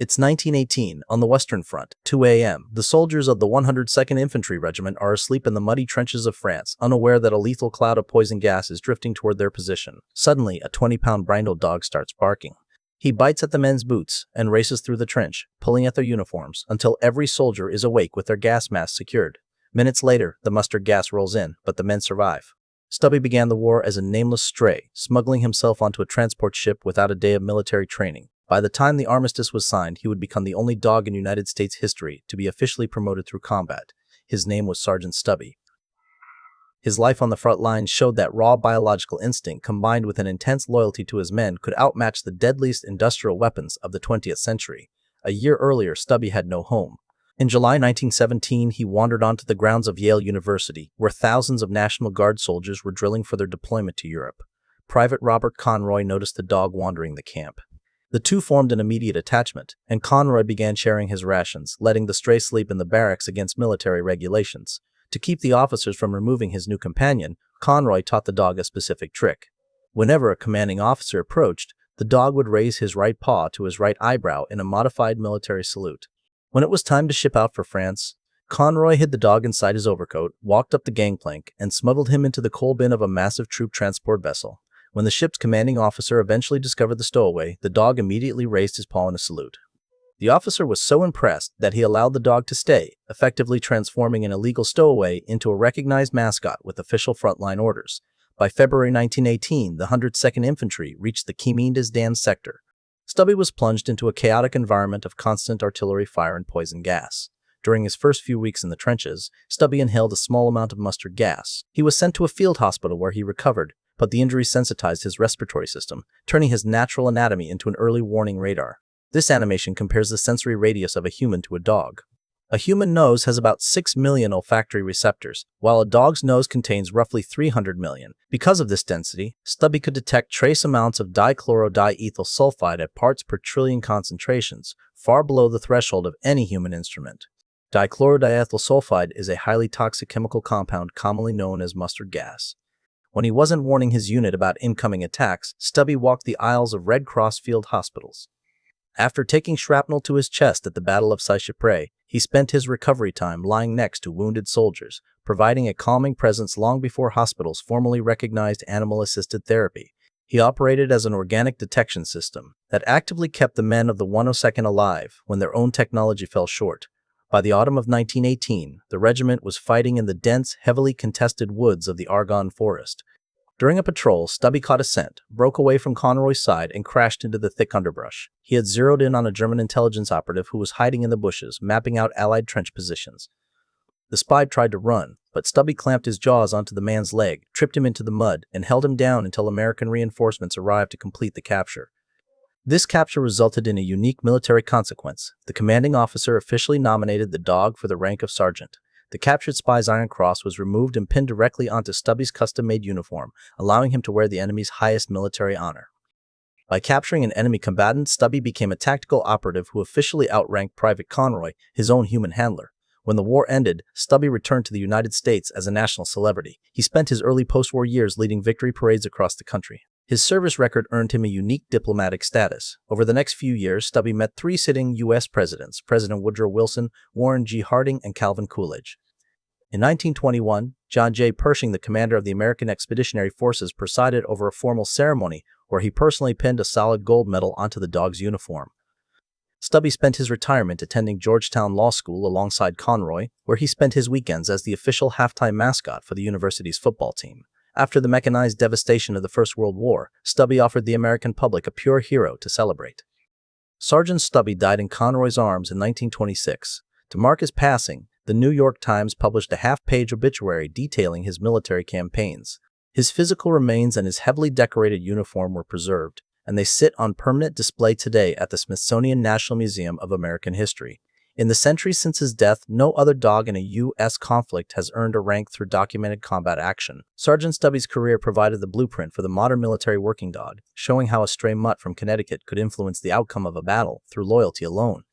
It's 1918, on the Western Front, 2 a.m. The soldiers of the 102nd Infantry Regiment are asleep in the muddy trenches of France, unaware that a lethal cloud of poison gas is drifting toward their position. Suddenly, a 20-pound brindle dog starts barking. He bites at the men's boots and races through the trench, pulling at their uniforms, until every soldier is awake with their gas masks secured. Minutes later, the mustard gas rolls in, but the men survive. Stubby began the war as a nameless stray, smuggling himself onto a transport ship without a day of military training. By the time the armistice was signed, he would become the only dog in United States history to be officially promoted through combat. His name was Sergeant Stubby. His life on the front lines showed that raw biological instinct combined with an intense loyalty to his men could outmatch the deadliest industrial weapons of the 20th century. A year earlier, Stubby had no home. In July 1917, he wandered onto the grounds of Yale University, where thousands of National Guard soldiers were drilling for their deployment to Europe. Private Robert Conroy noticed the dog wandering the camp. The two formed an immediate attachment, and Conroy began sharing his rations, letting the stray sleep in the barracks against military regulations. To keep the officers from removing his new companion, Conroy taught the dog a specific trick. Whenever a commanding officer approached, the dog would raise his right paw to his right eyebrow in a modified military salute. When it was time to ship out for France, Conroy hid the dog inside his overcoat, walked up the gangplank, and smuggled him into the coal bin of a massive troop transport vessel. When the ship's commanding officer eventually discovered the stowaway, the dog immediately raised his paw in a salute. The officer was so impressed that he allowed the dog to stay, effectively transforming an illegal stowaway into a recognized mascot with official frontline orders. By February 1918, the 102nd Infantry reached the Quéménes-Danes sector. Stubby was plunged into a chaotic environment of constant artillery fire and poison gas. During his first few weeks in the trenches, Stubby inhaled a small amount of mustard gas. He was sent to a field hospital where he recovered, but the injury sensitized his respiratory system, turning his natural anatomy into an early warning radar. This animation compares the sensory radius of a human to a dog. A human nose has about 6 million olfactory receptors, while a dog's nose contains roughly 300 million. Because of this density, Stubby could detect trace amounts of dichlorodiethyl sulfide at parts per trillion concentrations, far below the threshold of any human instrument. Dichlorodiethyl sulfide is a highly toxic chemical compound commonly known as mustard gas. When he wasn't warning his unit about incoming attacks, Stubby walked the aisles of Red Cross field hospitals. After taking shrapnel to his chest at the Battle of Seicheprey, he spent his recovery time lying next to wounded soldiers, providing a calming presence long before hospitals formally recognized animal-assisted therapy. He operated as an organic detection system that actively kept the men of the 102nd alive when their own technology fell short. By the autumn of 1918, the regiment was fighting in the dense, heavily contested woods of the Argonne Forest. During a patrol, Stubby caught a scent, broke away from Conroy's side, and crashed into the thick underbrush. He had zeroed in on a German intelligence operative who was hiding in the bushes, mapping out Allied trench positions. The spy tried to run, but Stubby clamped his jaws onto the man's leg, tripped him into the mud, and held him down until American reinforcements arrived to complete the capture. This capture resulted in a unique military consequence. The commanding officer officially nominated the dog for the rank of sergeant. The captured spy's Iron Cross was removed and pinned directly onto Stubby's custom-made uniform, allowing him to wear the enemy's highest military honor. By capturing an enemy combatant, Stubby became a tactical operative who officially outranked Private Conroy, his own human handler. When the war ended, Stubby returned to the United States as a national celebrity. He spent his early post-war years leading victory parades across the country. His service record earned him a unique diplomatic status. Over the next few years, Stubby met 3 sitting U.S. presidents, President Woodrow Wilson, Warren G. Harding, and Calvin Coolidge. In 1921, John J. Pershing, the commander of the American Expeditionary Forces, presided over a formal ceremony where he personally pinned a solid gold medal onto the dog's uniform. Stubby spent his retirement attending Georgetown Law School alongside Conroy, where he spent his weekends as the official halftime mascot for the university's football team. After the mechanized devastation of the First World War, Stubby offered the American public a pure hero to celebrate. Sergeant Stubby died in Conroy's arms in 1926. To mark his passing, the New York Times published a half-page obituary detailing his military campaigns. His physical remains and his heavily decorated uniform were preserved, and they sit on permanent display today at the Smithsonian National Museum of American History. In the centuries since his death, no other dog in a U.S. conflict has earned a rank through documented combat action. Sergeant Stubby's career provided the blueprint for the modern military working dog, showing how a stray mutt from Connecticut could influence the outcome of a battle through loyalty alone.